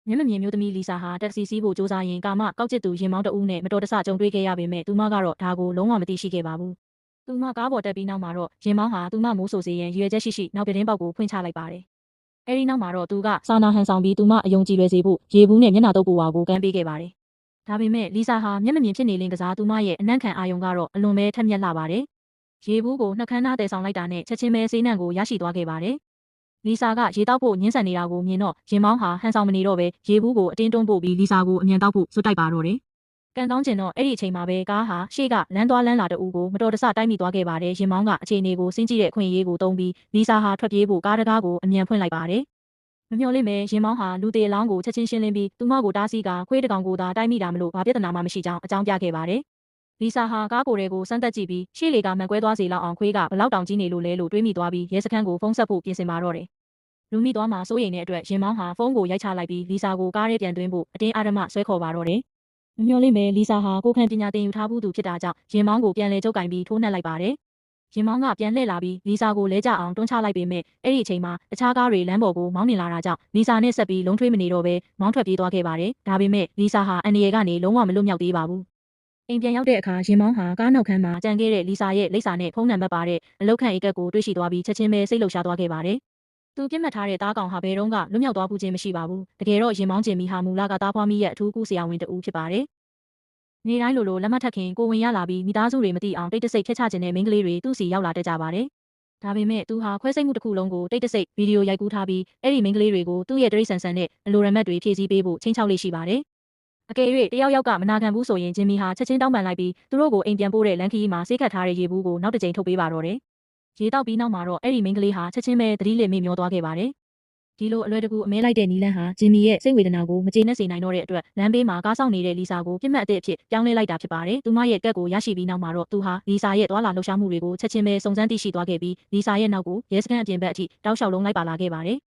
မျက်မမြင်မျိုးသမီးလီဆာဟာတက္ကစီစီးဖို့စူးစမ်းရင်ကာမကောက်ကျစ်သူရင်မောင်းတဦးနဲ့မတော်တဆကြုံတွေ့ခဲ့ရပေမဲ့သူမကတော့ဒါကိုလုံးဝမသိရှိခဲ့ပါဘူး။သူမကားပေါ်တက်ပြီးနောက်မှာတော့ရင်မောင်းဟာသူမမိုးဆိုစေရန်ရည်ရွယ်ချက်ရှိရှိနောက်ပြတင်းပေါက်ကိုဖွင့်ချလိုက်ပါတယ်။အဲဒီနောက်မှာတော့သူကစာနာဟန်ဆောင်ပြီးသူမအယုံကြည်လွယ်စေဖို့ရေဘူးနဲ့မျက်နှာတုပ်ပူဝါကိုကမ်းပေးခဲ့ပါတယ်။ဒါပေမဲ့လီဆာဟာမျက်မမြင်ဖြစ်နေလင်းကစားသူမရဲ့အနံ့ခံအာယုံကတော့အလွန်ပဲထက်မြက်လှပါတယ်။ရေဘူးကိုနှက်ခမ်းသားတည်ဆောင်လိုက်တာနဲ့ချက်ချင်းပဲဆေးနှံကိုရရှိသွားခဲ့ပါတယ်။လီဆာကရေတောက်ဖို့ညှင်းဆန်နေတာကိုမြင်တော့ရင်မောင်းဟာဟန်ဆောင်မနေတော့ပဲရေဘူးကိုအတင်းတွန်းပို့ပြီးလီဆာကိုအမြန်တောက်ဖို့ဇွတ်တိုက်ပါတော့တယ်။ကန်ကောင်းကျင်တော့အဲ့ဒီအချိန်မှာပဲကားဟာရှေ့ကလမ်းသွားလမ်းလာတူကိုမတော်တဆတိုက်မိသွားခဲ့ပါတယ်။ရင်မောင်းကအခြေအနေကိုစဉ်းကြည့်တဲ့အခွင့်အရေးကိုသုံးပြီးလီဆာဟာထွက်ပြေးဖို့ကားတကားကိုအမြန်ဖွင့်လိုက်ပါတယ်။မမျှော်လင့်ပဲရင်မောင်းဟာလူသေးအလောင်းကိုချက်ချင်းရှင်းလင်းပြီးသူမကိုတားဆီးကခွေးတကောင်ကိုသာတိုက်မိတာမလို့ဘာပြဿနာမှမရှိကြောင်းအကြောင်းပြခဲ့ပါတယ်။လီဆာဟာကားကိုယ်တွေကိုစမ်းသပ်ကြည့်ပြီးရှေ့လေကမှန်ကွဲသွားစေလောက်အောင်ခွေးကဘလောက်တောင်ကြီးနေလို့လဲလို့တွေးမိသွားပြီးရဲစခန်းကိုဖုန်းဆက်ဖို့ပြင်ဆင်ပါတော့တယ်။လူမိသွားမှာစိုးရိမ်တဲ့အတွက်ရင်မောင်းဟာဖုန်းကိုရိုက်ချလိုက်ပြီးလီဆာကိုကားထဲပြန်သွင်းဖို့အတင်းအဓမ္မဆွဲခေါ်ပါတော့တယ်။မမျှော်လင့်ပဲလီဆာဟာကိုခံပညာသင်ယူထားမှုသူဖြစ်တာကြောင့်ရင်မောင်းကိုပြန်လဲကျုပ်ကင်ပြီးထိုးနှက်လိုက်ပါတယ်။ရင်မောင်းကပြန်လှည့်လာပြီးလီဆာကိုလဲကျအောင်တွန်းချလိုက်ပေမဲ့အဲ့ဒီအချိန်မှာတခြားကားတွေလမ်းပေါ်ကိုမောင်းနှင်လာတာကြောင့်လီဆာနဲ့ဆက်ပြီးလုံးထွေးမနေတော့ပဲမောင်းထွက်ပြေးသွားခဲ့ပါတယ်။ဒါပေမဲ့လီဆာဟာအန်ဒီယေကနေလုံးဝမလွတ်မြောက်သေးပါဘူး။အိမ်ပြန်ရောက်တဲ့အခါရင်မောင်းဟာကားနောက်ခန်းမှာကြံခဲ့တဲ့လီဆာရဲ့လိပ်စာနဲ့ဖုန်းနံပါတ်ပါတဲ့အလောက်ခန့်ဧကက်ကိုတွေ့ရှိသွားပြီးချက်ချင်းပဲစိတ်လှုပ်ရှားသွားခဲ့ပါတယ်။သူပြစ်မှတ်ထားတဲ့တားကောင်ဟာဘယ်တော့မှလွတ်မြောက်သွားမှုချင်းမရှိပါဘူး။တကယ်တော့ရင်မောင်းကျင်မီဟာမူလကတားဖွားမိရဲ့အထူးကူဆရာဝန်တဦးဖြစ်ပါတယ်။နေ့တိုင်းလိုလက်မှတ်ထက်ခင်ကိုဝင်ရလာပြီးမိသားစုတွေမသိအောင်တိတ်တဆိတ်ဖျက်ချခြင်းနဲ့မိန်းကလေးတွေသူ့စီရောက်လာတတ်ကြပါတယ်။ဒါပေမဲ့သူဟာခွဲစိတ်မှုတစ်ခုလုံးကိုတိတ်တဆိတ်ဗီဒီယိုရိုက်ကူးထားပြီးအဲ့ဒီမိန်းကလေးတွေကိုသူ့ရဲ့တရိတ်ဆန်ဆန်နဲ့အလိုရမတ်တွေဖြည့်ဆည်းပေးဖို့ချင်းချောက်လေးရှိပါတယ်။အကယ်၍တယောက်ယောက်ကမနာခံဘူးဆိုရင်ဂျင်မီဟာချက်ချင်းတောင်းပန်လိုက်ပြီးသူတို့ကိုအိမ်ပြန်ပို့တဲ့လန်ခီမှာဆေးခတ်ထားတဲ့ရေဘူးကိုနောက်တစ်ကြိမ်ထုတ်ပေးပါတော့တယ်။ရေတောက်ပြီးနောက်မှာတော့အဲ့ဒီမိန်းကလေးဟာချက်ချင်းပဲသတိလစ်မေ့မျောသွားခဲ့ပါတယ်။ဒီလိုအလွယ်တကူအမဲလိုက်တဲ့နီလန်းဟာဂျင်မီရဲ့စိတ်ဝေဒနာကိုမကျေနပ်စေနိုင်တော့တဲ့အတွက်လမ်းဘေးမှာကားဆောင်နေတဲ့လီဆာကိုပြစ်မှတ်အသစ်အဖြစ်ပြောင်းလဲလိုက်တာဖြစ်ပါတယ်။သူမရဲ့ကက်ကိုရရှိပြီးနောက်မှာတော့သူဟာလီဆာရဲ့သွာလာလှုပ်ရှားမှုတွေကိုချက်ချင်းပဲစုံစမ်းသိရှိသွားခဲ့ပြီးလီဆာရဲ့နောက်ကိုရဲစခန်းအပြင်ဘက်အထိတောက်လျှောက်လုံးလိုက်ပါလာခဲ့ပါတယ်။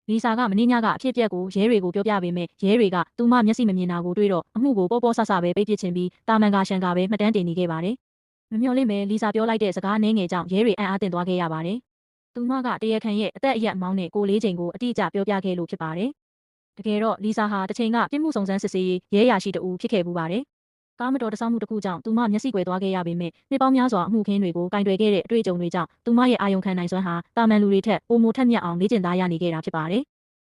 လီဆာကမင်းညကအဖြစ်အပျက်ကိုရဲတွေကိုပြောပြပေမဲ့ရဲတွေကသူမမျက်စိမမြင်တာကိုတွေ့တော့အမှုကိုပေါ့ပေါ့ဆဆပဲပိတ်ပစ်ခြင်းပြီးတာမန်ကရှန်ကပဲမှတ်တမ်းတင်နေခဲ့ပါတယ်။မမျှော်လင့်ပဲလီဆာပြောလိုက်တဲ့စကားအနည်းငယ်ကြောင့်ရဲတွေအံ့အားသင့်သွားခဲ့ရပါတယ်။သူမကတရားခံရဲ့အသက်အရွယ်မောင်းနဲ့ကိုလေးချိန်ကိုအတိအကျပြောပြခဲ့လို့ဖြစ်ပါတယ်။တကယ်တော့လီဆာဟာတစ်ချိန်ကပြစ်မှုစုံစမ်းစစ်ဆေးရေးရဲအရာရှိတဦးဖြစ်ခဲ့ပူပါတယ်။ကားမတော်တဆမှုတစ်ခုကြောင့်သူမမျက်စိကွယ်သွားခဲ့ရပေမဲ့နှစ်ပေါင်းများစွာအမှုခင်းတွေကိုကင်တွယ်ခဲ့တဲ့အတွေ့အကြုံတွေကြောင့်သူမရဲ့အာယုံခံနိုင်စွမ်းဟာတာမန်လူတွေထက်ပိုမိုထက်မြက်အောင်လေ့ကျင့်သားရနေခဲ့တာဖြစ်ပါတယ်။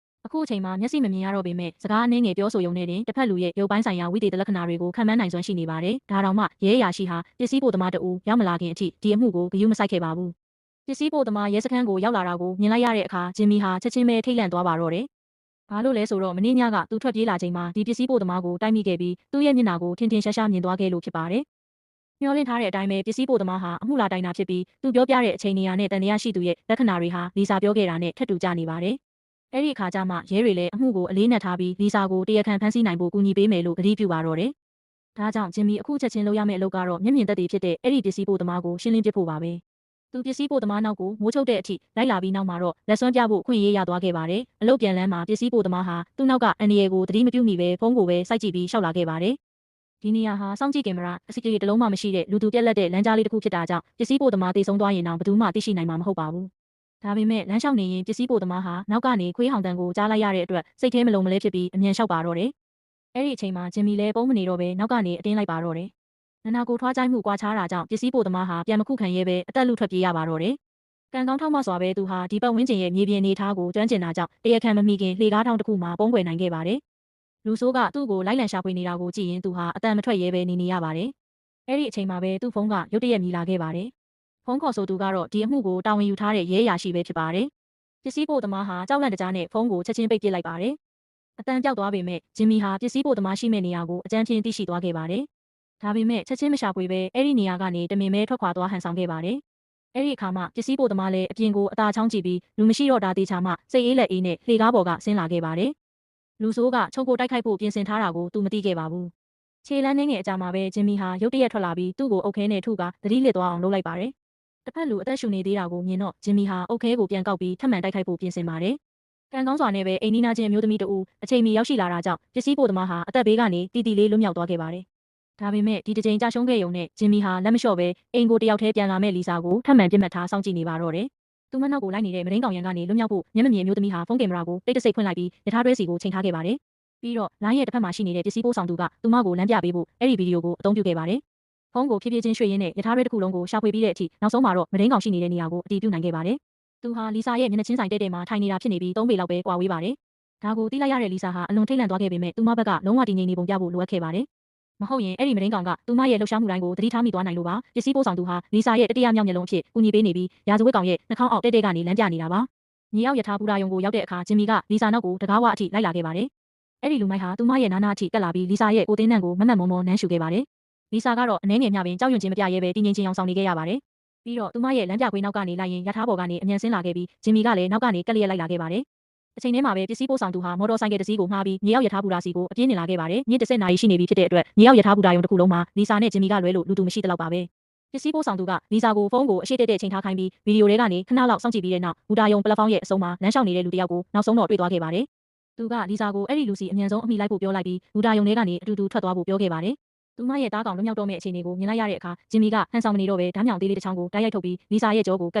အခုအချိန်မှာမျက်စိမမြင်ရတော့ပေမဲ့စကားအနည်းငယ်ပြောဆိုရုံနဲ့တင်တစ်ဖက်လူရဲ့ရုပ်ပိုင်းဆိုင်ရာဝိသေသလက္ခဏာတွေကိုခံမှန်းနိုင်စွမ်းရှိနေပါတယ်။ဒါတောင်မှရဲအရာရှိဟာပစ္စည်းပို့သမားတဦးရောက်မလာခင်အထိဒီအမှုကိုဂရုမစိုက်ခဲ့ပါဘူး။ပစ္စည်းပို့သမားရဲစခန်းကိုရောက်လာတာကိုမြင်လိုက်ရတဲ့အခါဂျင်မီဟာချက်ချင်းပဲထိတ်လန့်သွားပါတော့တယ်။ဘာလို့လဲဆိုတော့မင်းညကသူထွက်ပြေးလာချိန်မှာဒီပစ္စည်းပို့သမားကိုတိုက်မိခဲ့ပြီးသူ့ရဲ့မျက်နှာကိုထင်ထင်ရှားရှားမြင်သွားခဲ့လို့ဖြစ်ပါတယ်။မျှော်လင့်ထားတဲ့အတိုင်းပဲပစ္စည်းပို့သမားဟာအမှုလာတိုင်တာဖြစ်ပြီးသူပြောပြတဲ့အချိန်နေရာနဲ့တန်တရားရှိသူရဲ့လက္ခဏာတွေဟာလီဆာပြောခဲ့တာနဲ့ထပ်တူကြနေပါတယ်။အဲ့ဒီအခါကျမှရဲတွေလည်းအမှုကိုအလေးနက်ထားပြီးလီဆာကိုတရားခံဖမ်းဆီးနိုင်ဖို့ကူညီပေးမယ်လို့ကတိပြုပါတော့တယ်။ဒါကြောင့်ဂျင်မီအခုချက်ချင်းလုပ်ရမယ့်အလုပ်ကတော့မျက်မြင်သက်သေဖြစ်တဲ့အဲ့ဒီပစ္စည်းပို့သမားကိုရှင်းလင်းပစ်ဖို့ပါပဲ။သူပစ္စည်းပို့သမားနောက်ကိုမိုးချုပ်တဲ့အထိလိုက်လာပြီးနောက်မှာတော့လက်စွမ်းပြဖို့ခွင့်ရေးရသွားခဲ့ပါတယ်။အလုပ်ပြန်လမ်းမှာပစ္စည်းပို့သမားဟာသူ့နောက်ကအန်ဒီယေကိုသတိမပြုမိပဲဖုန်းကိုပဲစိုက်ကြည့်ပြီးရှောက်လာခဲ့ပါတယ်။ဒီနေရာဟာစောင့်ကြည့်ကင်မရာအစီအတီတလုံးမှမရှိတဲ့လူသူပြက်လက်တဲ့လမ်းကြားလေးတစ်ခုဖြစ်တာကြောင့်ပစ္စည်းပို့သမားတေဆုံးသွားရင်တော့ဘယ်သူမှသိရှိနိုင်မှာမဟုတ်ပါဘူး။ဒါပေမဲ့လမ်းလျှောက်နေရင်ပစ္စည်းပို့သမားဟာနောက်ကနေခွေးဟောင်တန်ကိုကြားလိုက်ရတဲ့အတွက်စိတ်ထဲမလုံးမလဲဖြစ်ပြီးအမြန်လျှောက်ပါတော့တယ်။အဲ့ဒီအချိန်မှာဂျင်မီလည်းပုံမနေတော့ပဲနောက်ကနေအတင်းလိုက်ပါတော့တယ်။နနာကိုထွားကြိုက်မှုကွာခြားတာကြောင့်ပစ္စည်းပို့သမားဟာပြန်မခုခံရဲပဲအသက်လူထွက်ပြေးရပါတော့တယ်။ကံကောင်းထောက်မစွာပဲသူဟာဒီပတ်ဝန်းကျင်ရဲ့မြေပြင်အနေအထားကိုကျွမ်းကျင်တာကြောင့်တရားခံမမိခင်လှေကားထောင်တစ်ခုမှာပုံကွယ်နိုင်ခဲ့ပါတယ်။လူဆိုးကသူ့ကိုလိုက်လံရှာဖွေနေတာကိုကြည့်ရင်သူဟာအတန်မထွက်ရဲပဲနေရပါတယ်။အဲ့ဒီအချိန်မှာပဲသူ့ဖုန်းကရုတ်တရက်မြည်လာခဲ့ပါတယ်။ဖုန်းခေါ်ဆိုသူကတော့ဒီအမှုကိုတာဝန်ယူထားတဲ့ရဲအရာရှိပဲဖြစ်ပါတယ်။ပစ္စည်းပို့သမားဟာကြောက်လန့်တကြားနဲ့ဖုန်းကိုချက်ချင်းပိတ်ပစ်လိုက်ပါတယ်။အတန်ပြောက်သွားပေမဲ့ဂျင်မီဟာပစ္စည်းပို့သမားရှိမဲ့နေရာကိုအကြမ်းဖျင်းသိရှိသွားခဲ့ပါတယ်။ဒါပေမဲ့ချက်ချင်းမရှာဖွေပဲအဲ့ဒီနေရာကနေတမင်မဲထွက်ခွာသွားဟန်ဆောင်ခဲ့ပါတယ်။အဲ့ဒီအခါမှပစ္စည်းပို့သမားလည်းအပြင်ကိုအသာချောင်းကြည့်ပြီးလူမရှိတော့တာတေချာမှစိတ်အေးလက်အေးနဲ့လှေကားပေါ်ကဆင်းလာခဲ့ပါတယ်။လူဆိုးကချုပ်ကိုတိုက်ခိုက်ဖို့ပြင်ဆင်ထားတာကိုသူမသိခဲ့ပါဘူး။ခြေလမ်းနှင်းငယ်အကြာမှာပဲဂျင်မီဟာရုတ်တရက်ထွက်လာပြီးသူ့ကိုအုတ်ခဲနဲ့ထုကသတိလစ်သွားအောင်လုပ်လိုက်ပါတယ်။တစ်ဖက်လူအသက်ရှူနေသေးတာကိုမြင်တော့ဂျင်မီဟာအုတ်ခဲကိုပြန်ကောက်ပြီးထပ်မံတိုက်ခိုက်ဖို့ပြင်ဆင်ပါတယ်။ကံကောင်းစွာနဲ့ပဲအိမ်နီးနားချင်းမျိုးသမီးတဦးအချိန်မီရောက်ရှိလာတာကြောင့်ပစ္စည်းပို့သမားဟာအသက်ဘေးကနေတီတီလေးလွတ်မြောက်သွားခဲ့ပါတယ်။ဒါပေမဲ့ဒီတစ်ချိန်ကြာရှုံးခဲ့ရုံနဲ့ဂျင်မီဟာလက်မလျှော့ပဲအိမ်ကိုတယောက်တည်းပြန်လာမဲ့လီဆာကိုထပ်မံပြစ်မှတ်ထားစောင့်ကြည့်နေပါတော့တယ်။သူမနောက်ကိုလိုက်နေတဲ့မရင်းကောင်ရန်ကနေလွတ်မြောက်ဖို့မျက်မမြင်မျိုးသမီးဟာဖုန်းကင်မရာကိုတိတ်တဆိတ်ဖွင့်လိုက်ပြီးရထားတွဲစီကိုချိန်ထားခဲ့ပါတယ် ပြီးတော့လိုင်းရဲ့တစ်ဖက်မှာရှိနေတဲ့ပစ္စည်းပို့ဆောင်သူကသူမကိုလမ်းပြပေးဖို့အဲ့ဒီဗီဒီယိုကိုအသုံးပြုခဲ့ပါတယ်။ဖုန်းကိုဖြည်းဖြည်းချင်းရွှေ့ရင်းနဲ့ရထားရဲတစ်ခုလုံးကိုရှာဖွေပြီးတဲ့အထိနောက်ဆုံးမှာတော့မဒိန်းကောင်ရှိနေတဲ့နေရာကိုအတည်ပြုနိုင်ခဲ့ပါတယ်။သူဟာလီဆာရဲ့မျက်နှာချင်းဆိုင်တဲ့မှာထိုင်နေတာဖြစ်နေပြီး3ပေလောက်ပဲကွာဝေးပါတယ်။ဒါကိုသိလိုက်ရတဲ့လီဆာဟာအလွန်ထိတ်လန့်သွားခဲ့ပေမဲ့သူမဘက်ကလုံးဝတည်ငြိမ်နေပုံပြဖို့လိုအပ်ခဲ့ပါတယ်။မဟုတ်ရင်အဲ့ဒီမဒိန်းကောင်ကသူမရဲ့လှုပ်ရှားမှုတိုင်းကိုသတိထားမိသွားနိုင်လို့ပါပစ္စည်းပို့ဆောင်သူဟာလီဆာရဲ့တတိယမြောက်မျက်လုံးအဖြစ်ကူညီပေးနေပြီးရာဇဝတ်ကောင်ရဲ့နှာခေါင်းအောက်တဲ့ကနေလမ်းပြနေတာပါ။မြေအောက်ရထားဘူရာယုံကိုရောက်တဲ့အခါဂျင်မီကလီဆာနောက်ကိုတကားဝအထိလိုက်လာခဲ့ပါတယ်။အဲ့ဒီလူမိုက်ဟာသူမရဲ့နားနာအထိတက်လာပြီးလီဆာရဲ့ကိုသိန်းနှံကိုမမတ်မောမောနမ်းရှူခဲ့ပါတယ်။လီဆာကတော့အနှဲငယ်မျှပင်ကြောက်ရွံ့ခြင်းမပြရဲပဲတည်ငြိမ်ခြင်းအောင်ဆောင်နေခဲ့ရပါတယ်။ပြီးတော့သူမရဲ့လမ်းပြခွေးနောက်ကနေလိုက်ရင်ရထားပေါ်ကနေအမြန်ဆင်းလာခဲ့ပြီးဂျင်မီကလည်းနောက်ကနေကက်လျက်လိုက်လာခဲ့ပါတယ်။အချိန်ထဲမှာပဲပစ္စည်းပို့ဆောင်သူဟာမော်တော်ဆိုင်ကယ်တစ်စီးကိုမှားပြီးမြေအောက်ရထားဘူရာစီကိုအပြင်းနေလာခဲ့ပါတယ်။ည10နာရီရှိနေပြီဖြစ်တဲ့အတွက်မြေအောက်ရထားဘူရာယုံတစ်ခုလုံးမှာလီဆာနဲ့ဂျင်မီကလွဲလို့လူသူမရှိတလောက်ပါပဲ။ပစ္စည်းပို့ဆောင်သူကလီဆာကိုဖုန်းကိုအရှိတဲ့ချိန်ထားခိုင်းပြီးဗီဒီယိုတွေကနေခဏလောက်စောင့်ကြည့်ပြီးတဲ့နောက်ဘူရာယုံပလက်ဖောင်းရဲ့အစုံမှာလမ်းလျှောက်နေတဲ့လူတစ်ယောက်ကိုနောက်ဆုံးတော့တွေ့သွားခဲ့ပါတယ်။သူကလီဆာကိုအဲ့ဒီလူစီအမြန်ဆုံးအမိလိုက်ဖို့ပြောလိုက်ပြီးဘူရာယုံတွေကနေအတူတူထွက်သွားဖို့ပြောခဲ့ပါတယ်။သူမရဲ့တားကောင်လွတ်မြောက်တော့မဲ့အခြေအနေကိုမြင်လိုက်ရတဲ့အခါဂျင်မီကဟန်ဆောင်မနေတော့ပဲဓာတ်မြောင်သေးလေးတစ်ချောင်းကိုတိုက်ရိုက်ထုတ်ပြီးလီဆာရဲ့ကြောကိုကပ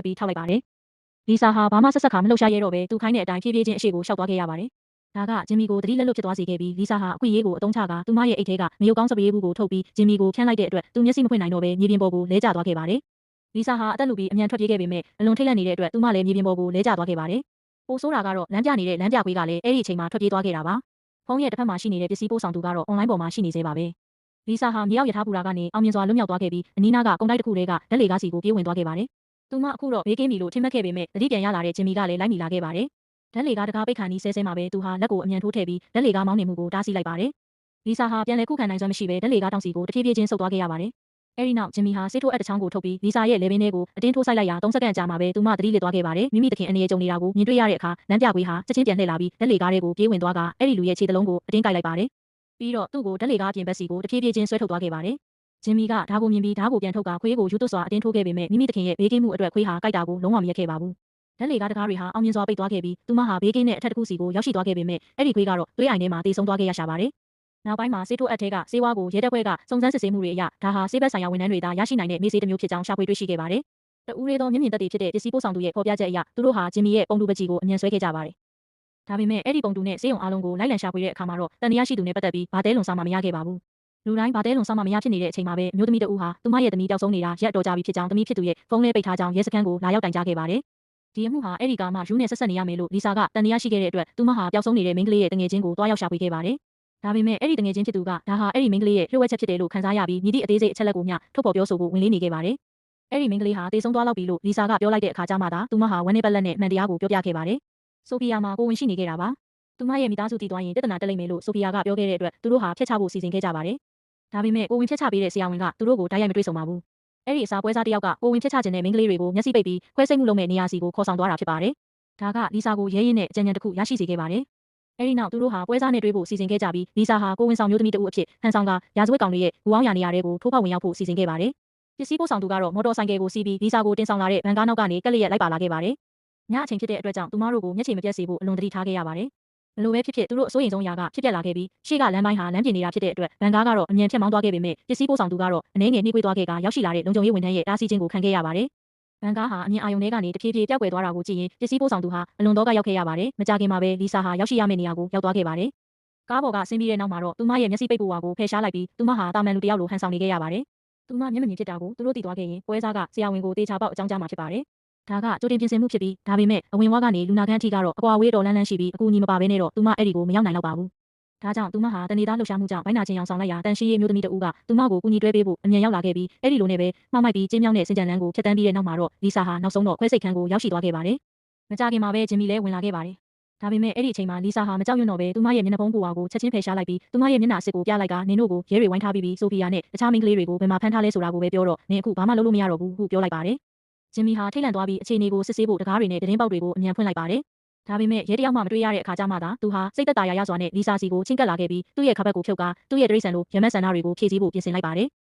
်ပြီးထောက်လိုက်ပါတယ်။လီဆာဟာဘာမှဆက်ဆက်ခါမလှုပ်ရှားရဲတော့ပဲသူခိုင်းတဲ့အတိုင်းဖြည်းဖြည်းချင်းအရှိကိုရှောက်သွားခဲ့ရပါတယ်။ဒါကဂျင်မီကိုတတိလက်လွတ်ဖြစ်သွားစေခဲ့ပြီးလီဆာဟာအခွင့်အရေးကိုအသုံးချကာသူမရဲ့အိတ်ထဲကမယုတ်ကောင်းစပရေးဘူးကိုထုတ်ပြီးဂျင်မီကိုဖြန်းလိုက်တဲ့အတွက်သူမျက်စိမဖွင့်နိုင်တော့ပဲမြေပြင်ပေါ်ကိုလဲကျသွားခဲ့ပါတယ်။လီဆာဟာအသက်လူပြီးအမြန်ထွက်ပြေးခဲ့ပေမဲ့အလွန်ထိတ်လန့်နေတဲ့အတွက်သူမလည်းမြေပြင်ပေါ်ကိုလဲကျသွားခဲ့ပါတယ်။ပိုဆိုးတာကတော့လမ်းပြနေတဲ့လမ်းပြခွေးကလည်းအဲ့ဒီအချိန်မှာထွက်ပြေးသွားခဲ့တာပါ။ဖုန်းရဲ့တစ်ဖက်မှာရှိနေတဲ့ပစ္စည်းပို့ဆောင်သူကတော့အွန်လိုင်းပေါ်မှာရှိနေသေးပါပဲ။လီဆာဟာမြေအောက်ရထားဘူရာကနေအောင်မြင်စွာလွတ်မြောက်သွားခဲ့ပြီးအနီးနားကကုန်တိုက်တစ်ခုထဲကဓာတ်လေကားစီကိုပြေးဝင်သွားခဲ့ပါတယ်။သူမအခုတော့ဘေးကင်းပြီလို့ထင်မှတ်ခဲ့ပေမဲ့တတိပြန်ရလာတဲ့ဂျင်မီကလည်းလိုက်မိလာခဲ့ပါတယ်။ဓာတ်လေကားတကားပိတ်ခံပြီးဆဲမှာပဲသူဟာလက်ကိုအမြန်ထိုးထည့်ပြီးဓာတ်လေကားမောင်းနေမှုကိုတားဆီးလိုက်ပါတယ်။လီဆာဟာပြန်လည်ခုခံနိုင်စွမ်းမရှိပဲဓာတ်လေကားတောင်စီကိုတဖြည်းဖြည်းချင်းဆုတ်သွားခဲ့ရပါတယ်။အဲဒီနောက်ဂျင်မီဟာဆေးထိုးအပ်တစ်ချောင်းကိုထုတ်ပြီးလီဆာရဲ့လေဘင်းထဲကိုအတင်းထိုးဆိုင်လိုက်ရာ3စက္ကန့်ကြာမှပဲသူမသတိလစ်သွားခဲ့ပါတယ်။မိမိတခင်အနေနဲ့ကြုံနေတာကိုမြင်တွေ့ရတဲ့အခါလမ်းပြခွေးဟာချက်ချင်းပြန်လှည့်လာပြီးဓာတ်လေကားတွေကိုပြေးဝင်သွားကအဲ့ဒီလူရဲ့ခြေသလုံးကိုအတင်းကိုက်လိုက်ပါတယ်။ပြီးတော့သူ့ကိုဓာတ်လေကားပြင်ဘက်စီကိုတဖြည်းဖြည်းချင်းဆွဲထုတ်သွားခဲ့ပါတယ်။ဂျင်မီကဓာကိုမြင်ပြီးဓာကိုပြန်ထုတ်ကခွေးကိုယူသွစွာအတင်းထိုးခဲ့ပေမဲ့မိမိတခင်ရဲ့ဘေးကင်းမှုအတွက်ခွေးဟာကိုက်တာကိုလုံးဝမရက်ခဲ့ပါဘူး။ဓာတ်လေကားတကားတွေဟာအောင်မြင်စွာပိတ်သွားခဲ့ပြီးသူမဟာဘေးကင်းတဲ့အထက်တစ်ခုစီကိုရောက်ရှိသွားခဲ့ပေမဲ့အဲ့ဒီခွေးကတော့သွေးအိုင်ထဲမှာတေဆုံးသွားခဲ့ရရှာပါတယ်။နောက်ပိုင်းမှာဆေးထိုးအပ်ထဲကဆေးဝါးကိုရဲတပ်ဖွဲ့ကစုံစမ်းစစ်ဆေးမှုတွေအရဒါဟာဆေးဘက်ဆိုင်ရာဝန်ထမ်းတွေသာရရှိနိုင်တဲ့မေးဆေးတစ်မျိုးဖြစ်ကြောင်းရှာဖွေတွေ့ရှိခဲ့ပါတယ်။တဦးရဲသောမျက်မြင်သက်သေဖြစ်တဲ့ပစ္စည်းပို့ဆောင်သူရဲ့ဖော်ပြချက်အရသူတို့ဟာဂျင်မီရဲ့ပုံတူပကြီးကိုအမြန်ဆွဲခဲ့ကြပါတယ်။ဒါပေမဲ့အဲ့ဒီပုံတူနဲ့ဆေးရုံအားလုံးကိုလိုက်လံရှာဖွေတဲ့အခါမှာတော့တန်တရားရှိသူနဲ့ပတ်သက်ပြီးဘာတဲလွန်စားမှမရခဲ့ပါဘူး။လူတိုင်းဘာတဲလွန်စားမှမရဖြစ်နေတဲ့အချိန်မှာပဲမျိုးသမီးတဦးဟာသူမရဲ့သမီးပျောက်ဆုံးနေတာရက်တော်ကြာပြီဖြစ်ကြောင်းသမီးဖြစ်သူရဲ့ဖုန်းလေးပိတ်ထားကြောင်းရဲစခန်းကိုလာရောက်တိုင်ကြားခဲ့ပါတယ်။ဒီအမှုဟာအဲ့ဒီကမှယူနဲ့ဆက်ဆက်နေရမယ်လို့လီဆာကတန်တရားရှိခဲ့တဲ့အတွက်သူမဟာပျောက်ဆုံးနေတဲ့မိန်းကလေးရဲ့တငယ်ချင်းကိုတွားရောက်ရှာဖွေခဲ့ပါတယ်။ဒါပေမဲ့အဲ့ဒီတငယ်ချင်းဖြစ်သူကဒါဟာအဲ့ဒီမိန်းကလေးရဲ့လျှို့ဝှက်ချက်ဖြစ်တယ်လို့ခန်းစားရပြီးမြည်သည့်အသေးစိတ်အချက်လက်ကိုမျှထုတ်ဖော်ပြောဆိုဖို့ဝင်လေးနေခဲ့ပါတယ်။အဲ့ဒီမိန်းကလေးဟာတေဆုံးသွားလောက်ပြီလို့လီဆာကပြောလိုက်တဲ့အခါကျမှသာသူမဟာဝမ်းနဲ့ပတ်လက်နဲ့မှန်တရားကိုပြောပြခဲ့ပါတယ်။ဆိုဖီယာမှာကိုဝင်ရှိနေခဲ့တာပါ။သူမရဲ့မိသားစုတည်သွားရင်ပြဿနာတက်လိမ့်မယ်လို့ဆိုဖီယာကပြောခဲ့တဲ့အတွက်သူတို့ဟာဖျက်ချဖို့စီစဉ်ခဲ့ကြပါတယ်။ဒါပေမဲ့ကိုဝင်ဖျက်ချပေးတဲ့ဆရာဝန်ကသူတို့ကိုတိုက်ရိုက်မတွေ့ဆုံပါဘူး။အဲ့ဒီအစာပွဲစားတယောက်ကကိုဝင်ဖျက်ချခြင်းတဲ့မိန်းကလေးတွေကိုမျက်စိပိတ်ပြီးခွဲစိတ်မှုလုပ်မဲ့နေရာစီကိုခေါ်ဆောင်သွားတာဖြစ်ပါတယ်။ဒါကလီဆာကိုရဲရဲနဲ့အကြံဉာဏ်တစ်ခုရရှိစေခဲ့ပါတယ်။အဲဒီနောက်သူတို့ဟာပွဲစားနဲ့တွေ့ဖို့စီစဉ်ခဲ့ကြပြီးလီဆာဟာကိုဝင်ဆောင်မျိုးသမီးတဦးအဖြစ်ဟန်ဆောင်ကရာဇဝတ်ကောင်တွေရဲ့ဘူအောင်ရာနေရာတွေကိုထိုးဖောက်ဝင်ရောက်ဖို့စီစဉ်ခဲ့ပါတယ်။ပစ္စည်းပို့ဆောင်သူကတော့မော်တော်ဆိုင်ကယ်ကိုစီးပြီးလီဆာကိုတင်ဆောင်လာတဲ့ဗန်ကားနောက်ကနေကက်လျက်လိုက်ပါလာခဲ့ပါတယ်။ညအချိန်ဖြစ်တဲ့အတွက်ကြောင့်သူမတို့ကိုမျက်ခြေမပြတ်စေဖို့အလွန်သတိထားခဲ့ရပါတယ်။ဘလို့ပဲဖြစ်ဖြစ်သူတို့အစိုးရိမ်ဆုံးရာကဖြစ်ပျက်လာခဲ့ပြီးရှေ့ကလမ်းပိုင်းဟာလမ်းပြင်နေတာဖြစ်တဲ့အတွက်ဗန်ကားကတော့အမြန်ဖြတ်မောင်းသွားခဲ့ပေမဲ့ပစ္စည်းပို့ဆောင်သူကတော့အနေငယ်နှိကွေးသွားခဲ့ကရောက်ရှိလာတဲ့လုံခြုံရေးဝန်ထမ်းရဲ့တားဆီးခြင်းကိုခံခဲ့ရပါတယ်။ဗန်ကားဟာအမြင်အာရုံထဲကနေတဖြည်းဖြည်းပျောက်ကွယ်သွားတာကိုကြည့်ရင်ပစ္စည်းပို့ဆောင်သူဟာအလွန်တော့ကရောက်ခဲ့ရပါတယ်။မကြခင်မှာပဲလီဆာဟာရောက်ရှိရမယ့်နေရာကိုရောက်သွားခဲ့ပါတယ်။ကားပေါ်ကဆင်းပြီးတဲ့နောက်မှာတော့သူမရဲ့မျက်စိပိတ်ပိုဝါကိုဖယ်ရှားလိုက်ပြီးသူမဟာတာမန်လူတစ်ယောက်လိုဟန်ဆောင်နေခဲ့ရပါတယ်။သူမမျက်မမြင်ဖြစ်တာကိုသူတို့သိသွားခဲ့ရင်ပွဲစားကဆရာဝန်ကိုတေချာပေါက်အကြောင်းကြားမှာဖြစ်ပါတယ်။ဒါကကြိုတင်ပြင်ဆင်မှုဖြစ်ပြီးဒါပေမဲ့အဝင်ဝါကနေလူနာခန်းအထိကတော့အကွာအဝေးတော်လန်းလန်းရှိပြီးအကူအညီမပါဘဲနဲ့တော့သူမအဲ့ဒီကိုမရောက်နိုင်တော့ပါဘူး။ဒါကြောင့်သူမဟာတနေသားလှုပ်ရှားမှုကြောင့်ဘိုင်းနာချင်းအောင်ဆောင်လိုက်ရာတန်ရှိရေးမျိုးသမီးတဦးကသူမကိုကူညီတွဲပေးဖို့အမြန်ရောက်လာခဲ့ပြီးအဲ့ဒီလိုနဲ့ပဲမှားမိုက်ပြီးကျင်းမြောင်းတဲ့စင်ကြံလန်းကိုဖျက်တမ်းပြီးတဲ့နောက်မှာတော့လီဆာဟာနောက်ဆုံးတော့ခွဲစိတ်ခန်းကိုရောက်ရှိသွားခဲ့ပါတယ်။မကြခင်မှာပဲဂျင်မီလည်းဝင်လာခဲ့ပါတယ်။ဒါပေမဲ့အဲ့ဒီအချိန်မှာလီဆာဟာမကြောက်ရွံ့တော့ပဲသူမရဲ့မျက်နှာပုံးပူဝါကိုချက်ချင်းဖယ်ရှားလိုက်ပြီးသူမရဲ့မျက်နှာအစ်စ်ကိုပြလိုက်ကနင်တို့ကိုရဲတွေဝိုင်းထားပြီးဆိုဖီယာနဲ့တခြားမိန်းကလေးတွေကိုဘယ်မှာဖမ်းထားလဲဆိုတာကိုပဲပြောတော့နင်အခုဘာမှလုပ်လို့မရတော့ဘူးဟုပြောလိုက်ပါတယ်။ဂျင်မီဟာထိတ်လန့်သွားပြီးအခြေအနေကိုစစ်ဆေးဖို့တကားတွေနဲ့သတင်းပေါက်တွေကိုအမြန်ဖွင့်လိုက်ပါတယ်။ဒါပေမဲ့ရဲတယောက်မှမတွေ့ရတဲ့အခါကျမှသာသူဟာစိတ်သက်သာရာရစွာနဲ့လီဆာစီကိုချင်းကပ်လာခဲ့ပြီးသူ့ရဲ့ခါဘက်ကိုဖြုတ်ကာသူ့ရဲ့တရိတ်ဆန်လိုရမက်ဆန္ဒတွေကိုဖြည့်ဆည်းဖို့ပြင်ဆင်လိုက်ပါတယ်။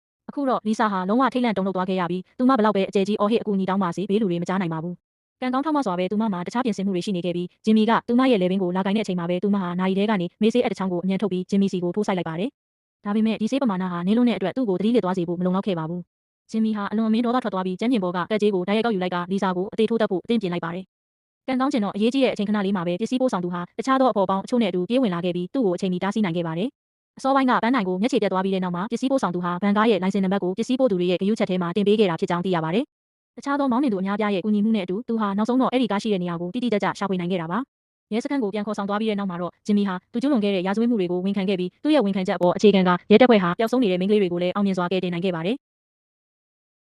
အခုတော့လီဆာဟာလုံးဝထိတ်လန့်တုန်လှုပ်သွားခဲ့ရပြီးသူမဘလောက်ပဲအကျယ်ကြီးအော်ဟစ်အကူအညီတောင်းပါစေဘေးလူတွေမကြားနိုင်ပါဘူး။ကံကောင်းထောက်မစွာပဲသူမမှာတခြားပြင်ဆင်မှုတွေရှိနေခဲ့ပြီးဂျင်မီကသူမရဲ့လေဘင်းကိုလာကိုင်းတဲ့အချိန်မှာပဲသူမဟာနာရီထဲကနေမေးဆေးအတစ်ချောင်းကိုအမြန်ထုတ်ပြီးဂျင်မီစီကိုထိုးဆိုင်လိုက်ပါတယ်။ဒါပေမဲ့ဒီဆေးပမာဏဟာနင်းလုံးတဲ့အတွက်သူ့ကိုသတိလစ်သွားစေဖို့မလုံလောက်ခဲ့ပါဘူး။ဂျင်မီဟာအလွန်အမင်းဒေါသထွက်သွားပြီးကျမ်းပြင်ပေါ်ကကက်ကြေးကိုတိုက်ရိုက်ကောက်ယူလိုက်ကလီဆာကိုအသေးထိုးတတ်ဖို့အသင့်ပြင်လိုက်ပါတယ် ကန်ကောင်းကျင်တော့အရေးကြီးတဲ့အချိန်ခဏလေးမှာပဲပစ္စည်းပို့ဆောင်သူဟာတခြားသောအဖော်ပေါင်းအချို့နဲ့အတူပြေးဝင်လာခဲ့ပြီးသူ့ကိုအချိန်မီတားဆီးနိုင်ခဲ့ပါတယ်အစောပိုင်းကပန်းနိုင်ကိုမျက်ခြေပြတ်သွားပြီးတဲ့နောက်မှာပစ္စည်းပို့ဆောင်သူဟာဘန်ကားရဲ့လိုင်စင်နံပါတ်ကိုပစ္စည်းပို့သူတွေရဲ့ဂရုချက်ထဲမှာတင်ပေးခဲ့တာဖြစ်ကြောင်းသိရပါတယ်တခြားသောမောင်းနှင်သူအများပြားရဲ့ကူညီမှုနဲ့အတူသူဟာနောက်ဆုံးတော့အဲ့ဒီကားရှိတဲ့နေရာကိုတိတိကျကျရှာဖွေနိုင်ခဲ့တာပါရဲစခန်းကိုပြန်ခေါ်ဆောင်သွားပြီးတဲ့နောက်မှာတော့ဂျင်မီဟာသူကျူးလွန်ခဲ့တဲ့ရာဇဝတ်မှုတွေကိုဝန်ခံခဲ့ပြီးသူ့ရဲ့ဝန်ခံချက်အပေါ်အခြေခံကရဲတပ်ဖွဲ့ဟာပျောက်ဆုံးနေတဲ့မိန်းကလေးတွေကိုလည်းအောင်မြင်စွာကယ်တင်နိုင်ခဲ့ပါတယ်